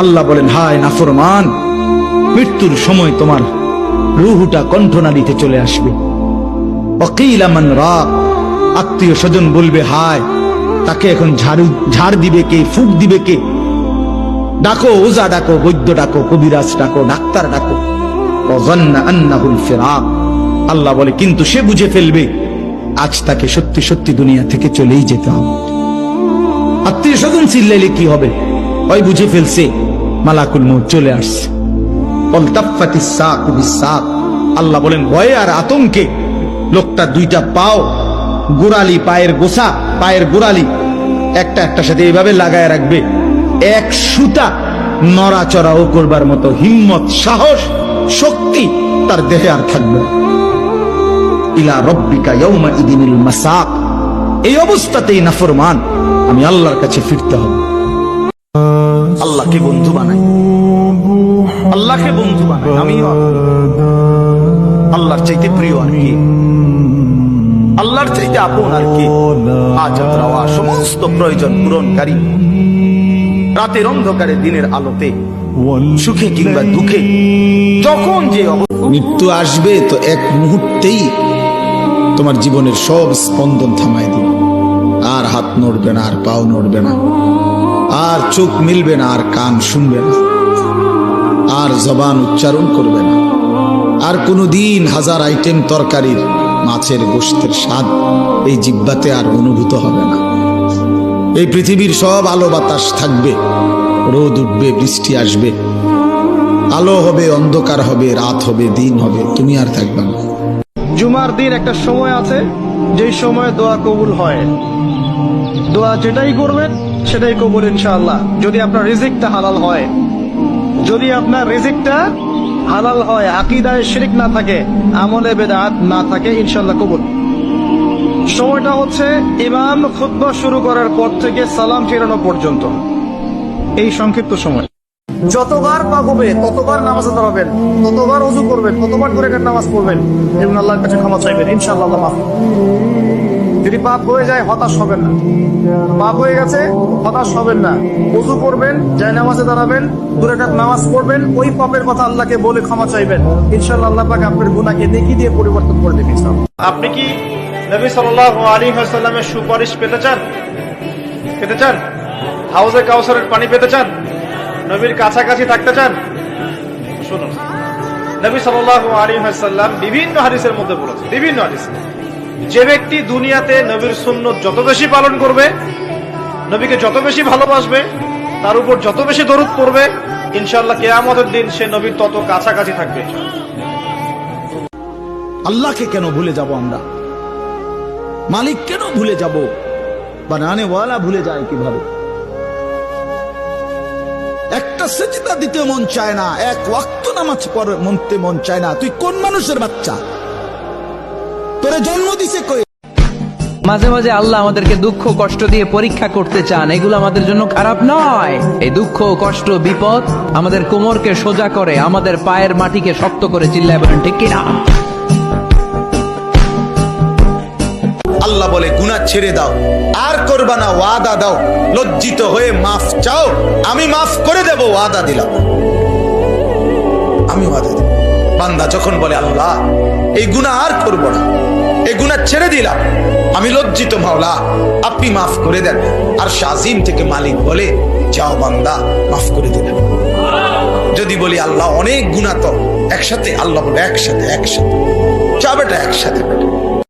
আল্লাহ বলেন, হায় নাফরমান, মৃত্যুর সময় তোমার রুহুটা কণ্ঠনালীতে চলে আসবে। ওয়াকিলা মান রাক, আত্মীয় স্বজন বলবে, হায় তাকে এখন ঝাড় দিবে কে, ফুক দিবে কে? ডাকো, ওজা ডাকো, বৈদ্য ডাকো, কবিরাজ ডাকো, ডাক্তার ডাকো। ওয়াযান্না আন্নাহুল ফিরাক, আল্লাহ বলে কিন্তু সে বুঝে ফেলবে আজ তাকে সত্যি সত্যি দুনিয়া থেকে চলেই যেতে হবে। আত্মীয় স্বজন চিল্লাইলে কি হবে? ওই বুঝে ফেলছে মালাকুল মউত চলে আসছে। অলতাফাতিস সাকু বিসাক, আল্লাহ বলেন ভয়ে আর আতঙ্কে লোকটা দুইটা পাও, গোড়ালি, পায়ের গোছা, পায়ের গোড়ালি একটা একটার সাথে এইভাবে লাগায় রাখবে। এক সুতা নড়াচড়াও করবার মতো হিম্মত, সাহস, শক্তি তার দেহে আর থাকবে। ইলা রব্বিকা ইয়াউমা ইদিনিল মাসাক, এই অবস্থাতেই নাফরমান আমি আল্লাহর কাছে ফিরতে হবে। আল্লাহকে বন্ধু বানাই, আল্লাহকে বন্ধু বানাই। আমি আল্লাহর চাইতে প্রিয় আর কি, আল্লাহর চাইতে আপন আর কি? হাজাত রাওয়া সমস্ত প্রয়োজন পূরণকারী, রাতের অন্ধকারে দিনের আলোতে, সুখে কিংবা দুঃখে, যখন যে মৃত্যু আসবে তো এক মুহূর্তেই তোমার জীবনের সব স্পন্দন থামায় দিবে। আর হাত নড়বে না, আর পাও নড়বে না, আর চোখ মিলবে না, আর কান শুনবে না, আর জবান উচ্চারণ করবে না, আর কোনোদিন হাজার আইটেম তরকারির মাছের গোশতের স্বাদ এই জিহ্বাতে আর অনুভূত হবে না। এই পৃথিবীর সব আলো বাতাস থাকবে, রোদ উঠবে, বৃষ্টি আসবে, আলো হবে, অন্ধকার হবে, রাত হবে, দিন হবে, তুমি আর থাকবে না। জুমার দিন একটা সময় আছে যেই সময় দোয়া কবুল হয়। দোয়া যেটাই করবেন সেটাই কবুল ইনশাআল্লাহ, যদি আপনার রিজিকটা হালাল হয়। যদি আপনার রিজিকটা হালাল হয়, আকীদায় শিরক না থাকে, আমলে বেদাত না থাকে, ইনশাআল্লাহ কবুল। সময়টা হচ্ছে ইমাম খুতবা শুরু করার পর থেকে সালাম ফেরানো পর্যন্ত, এই সংক্ষিপ্ত সময়। যতবার পাপ হবে ততবার নামাজে দাঁড়াবেন, ততবার ওযু করবেন, ততবার দুই রাকাত নামাজ পড়বেন এবং আল্লাহর কাছে ক্ষমা চাইবেন, ইনশাআল্লাহ আল্লাহ মাফ করবেন। যদি পাপ হয়ে যায় হতাশ হবেন না, পাপ হয়ে গেছে হতাশ হবেন না। ওযু করবেন, যায় নামাজে দাঁড়াবেন, দুই রাকাত নামাজ পড়বেন, ওই পাপের কথা আল্লাহকে বলে ক্ষমা চাইবেন, ইনশাআল্লাহ আল্লাহ পাক আপনার গুনাহকে নেকি দিয়ে পরিবর্তন করে দেবেন। আপনি কি নবী সাল্লাল্লাহু আলাইহি ওয়াসাল্লামের সুপারিশ পেতে চান? পেতে চান? হাউজে কাউসারের পানি পেতে চান? নবীর কাছাকাছি থাকতে চান? শুনুন, নবী সাল্লাল্লাহু আলাইহি ওয়াসাল্লাম বিভিন্ন হাদিসের মধ্যে বলেছেন, বিভিন্ন হাদিস, যে ব্যক্তি দুনিয়াতে নবীর সুন্নাত যত বেশি পালন করবে, নবীকে যত বেশি ভালোবাসবে, তার উপর যত বেশি দরুদ পড়বে, ইনশাআল্লাহ কিয়ামতের দিন সে নবীর তত কাছাকাছি থাকবে। আল্লাহকে কেন ভুলে যাব আমরা? মালিক কেন ভুলে যাব? বানানে ওয়ালা ভুলে যায় কিভাবে? একটা সেজদা দিতে মন চায় না, এক ওয়াক্ত নামাজ পড়তে মন চায় না। তুই কোন মানুষের বাচ্চা? তোরে জন্ম দিছে কই? মাঝে মাঝে আল্লাহ আমাদেরকে দুঃখ কষ্ট দিয়ে পরীক্ষা করতে চান, এগুলো আমাদের জন্য খারাপ নয়। এই দুঃখ কষ্ট বিপদ আমাদের কোমরকে সোজা করে, আমাদের পায়ের মাটিকে শক্ত করে, চিল্লায় বলেন ঠিক কিনা? আল্লাহ বলে গুনাহ ছেড়ে দাও, আর করবা না, ওয়াদা দাও, লজ্জিত হয়ে মাফ চাও, আমি মাফ করে দেব, ওয়াদা দিলাম, আমি ওয়াদা দেব। বান্দা যখন বলে আল্লাহ এই গুনাহ আর করব না, এই গুনাহ ছেড়ে দিলাম, আমি লজ্জিত মাওলা, আপনি মাফ করে দেন, আর শাজিম থেকে মালিক বলে যাও বান্দা মাফ করে দিলেন। যদি বলি আল্লাহ অনেক গুনাহ তো একসাথে, আল্লাহ বলে একসাথে, একসাথে যা বেটা, একসাথে বেটা।